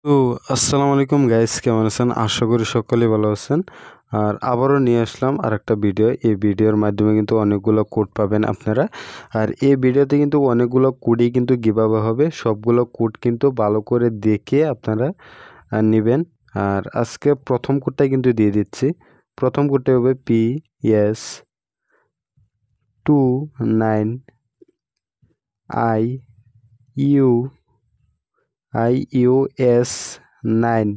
তো আসসালামু আলাইকুম গাইস, কেমন আছেন? আশা করি সকলেই ভালো আছেন। আর আবারও নিয়ে আসলাম আরেকটা ভিডিও। এই ভিডিওর মাধ্যমে কিন্তু অনেকগুলো কোড পাবেন আপনারা। আর এই ভিডিওতে কিন্তু অনেকগুলো কোডই কিন্তু গিভঅ্যাওয়ে হবে। সবগুলো কোড কিন্তু ভালো করে দেখে আপনারা নেবেন। আর আজকে প্রথম কোডটাই কিন্তু দিয়ে দিচ্ছি। প্রথম কোডটা হবে PS 29 IUS 9।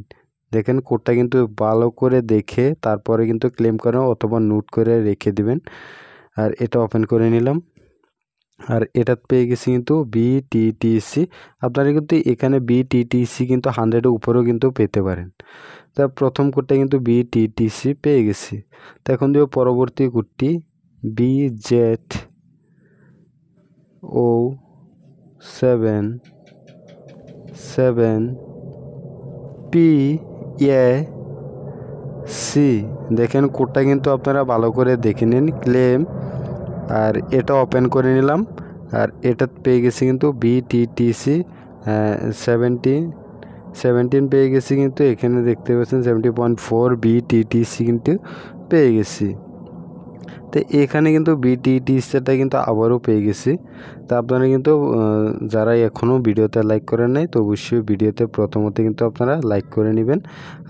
দেখেন কোডটা কিন্তু ভালো করে দেখে তারপরে কিন্তু ক্লেম করেন অথবা নোট করে রেখে দিবেন। আর এটা ওপেন করে নিলাম। আর এটা পেয়ে গেছি কিন্তু BTTC। আপনারা কিন্তু এখানে BTTC কিন্তু 100-এর উপরেও কিন্তু পেতে পারেন। তা প্রথম কোডটা কিন্তু BTTC পেয়ে গেছি। তো এখন দিব পরবর্তী কোডটি BZ07PAC। দেখেন কোডটা কিন্তু আপনারা ভালো করে দেখে নিন। ক্লেম। আর এটা ওপেন করে নিলাম। আর এটা পেয়ে গেছি কিন্তু BTTC 17 পেয়ে গেছি কিন্তু এখানে দেখতে পাচ্ছেন 70.4 BTTC কিন্তু পেয়ে গেছি। তো এখানে কিন্তু BTTCটা কিন্তু আবারও পেয়ে গেছি। তা আপনারা কিন্তু যারা এখনও ভিডিওতে লাইক করেন নাই তো অবশ্যই ভিডিওতে প্রথমত কিন্তু আপনারা লাইক করে নেবেন।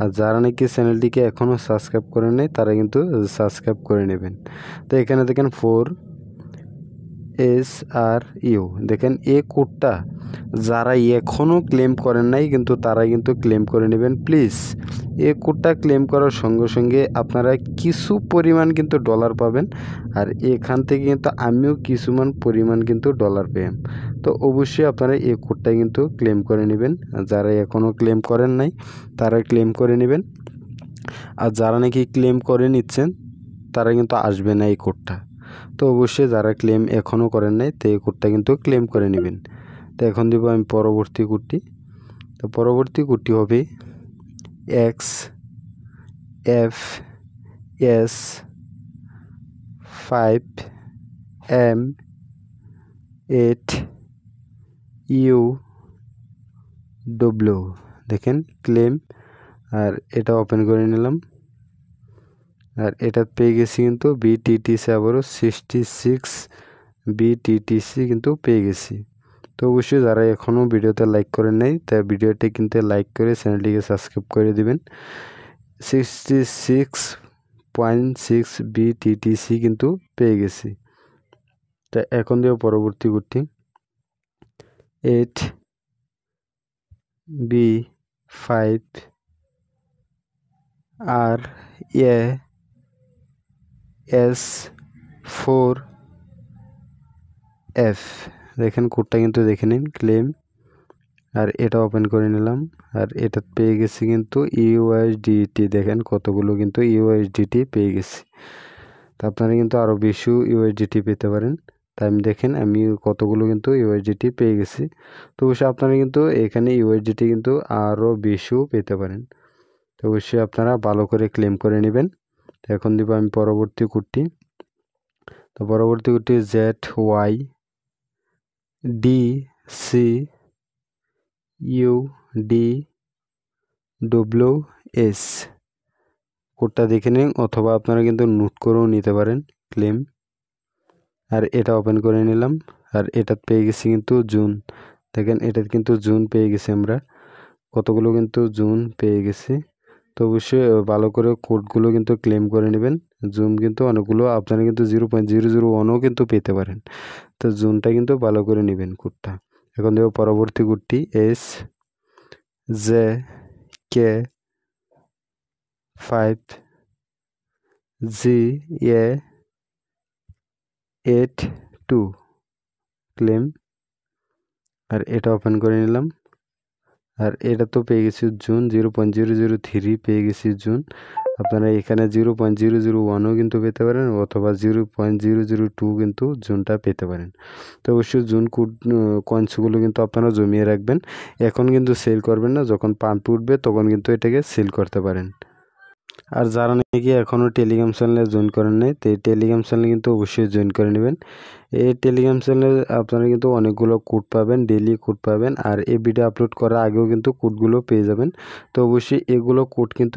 আর যারা নাকি চ্যানেলটিকে এখনও সাবস্ক্রাইব করেন নাই তারা কিন্তু সাবস্ক্রাইব করে নেবেন। তো এখানে দেখেন 4SRU। দেখেন এই কোডটা যারা এখনও ক্লেম করেন নাই কিন্তু তারা কিন্তু ক্লেম করে নেবেন প্লিজ। এই কোডটা ক্লেম করার সঙ্গে সঙ্গে আপনারা কিছু পরিমাণ কিন্তু ডলার পাবেন। আর এখান থেকে কিন্তু আমিও কিছুমান পরিমাণ কিন্তু ডলার পেলাম। তো অবশ্যই আপনারা এই কোডটা কিন্তু ক্লেম করে নেবেন। যারা এখনও ক্লেম করেন নাই তারা ক্লেম করে নেবেন। আর যারা নাকি ক্লেম করে নিচ্ছেন তারা কিন্তু আসবে না এই কোডটা। তো অবশ্যই যারা ক্লেম এখনও করেন নাই তো এই কোডটা কিন্তু ক্লেম করে নেবেন। তো এখন দেব আমি পরবর্তী কোডটি। তো পরবর্তী কোডটি হবে XFS5M8UW। দেখেন ক্লেম। আর এটা ওপেন করে নিলাম। আর এটা পেয়ে গেছি কিন্তু BTTC আবারও 66 BTTC কিন্তু পেয়ে গেছি। তো অবশ্যই যারা এখনও ভিডিওতে লাইক করেন নাই তা ভিডিওটি কিন্তু লাইক করে চ্যানেলটিকে সাবস্ক্রাইব করে দিবেন। 66.6 BTTC কিন্তু পেয়ে গেছি। তা এখন দেব পরবর্তী কোডটি 8B5RAS4F। দেখেন কোডটা কিন্তু দেখে নিন। ক্লেম। আর এটা ওপেন করে নিলাম। আর এটা পেয়ে গেছি কিন্তু USDT। দেখেন কতগুলো কিন্তু USDT পেয়ে গেছি। তা আপনারা কিন্তু আরও বেশি USDT পেতে পারেন। তাই আমি কতগুলো কিন্তু USDT পেয়ে গেছি। তো অবশ্যই আপনারা কিন্তু এখানে USDT কিন্তু আরও বেশিও পেতে পারেন। তো অবশ্যই আপনারা ভালো করে ক্লেম করে নেবেন। তো এখন দিব আমি পরবর্তী কোডটি। তো পরবর্তী কোডটি ZYDCUDWS। কোডটা দেখে নিন অথবা আপনারা কিন্তু নোট করেও নিতে পারেন। ক্লেম। আর এটা ওপেন করে নিলাম। আর এটা পেয়ে গেছি কিন্তু জুন। দেখেন এটা কিন্তু জুন পেয়ে গেছি আমরা। কতগুলো কিন্তু জুন পেয়ে গেছি। তো অবশ্যই ভালো করে কোডগুলো কিন্তু ক্লেম করে নেবেন। জুন কিন্তু অনেকগুলো আপনারা কিন্তু 0.001ও কিন্তু পেতে পারেন। তো জুনটা কিন্তু ভালো করে নেবেন কোডটা। এখন দেখব পরবর্তী কোডটি SJK5GA82 ক্লেম। আর এটা ওপেন করে নিলাম। আর এটা তো পেয়ে গেছি জুন 0.003 পেয়ে গেছি জুন। আপনারা এখানে 0.001ও কিন্তু পেতে পারেন অথবা 0.002 কিন্তু জুনটা পেতে পারেন। তো অবশ্যই জুন কয়েন্সগুলো কিন্তু আপনারা জমিয়ে রাখবেন। এখন কিন্তু সেল করবেন না, যখন পাম্প উঠবে তখন কিন্তু এটাকে সেল করতে পারেন। আর যারা নাকি এখনও টেলিগ্রাম চ্যানেলে জয়েন করেন নাই, তো এই টেলিগ্রাম চ্যানেলে কিন্তু অবশ্যই জয়েন করে নেবেন। এই টেলিগ্রাম চ্যানেলে আপনারা কিন্তু অনেকগুলো কোড পাবেন, ডেইলি কোড পাবেন, আর এই ভিডিও আপলোড করার আগেও কিন্তু কোডগুলো পেয়ে যাবেন। তো অবশ্যই এগুলো কোড কিন্তু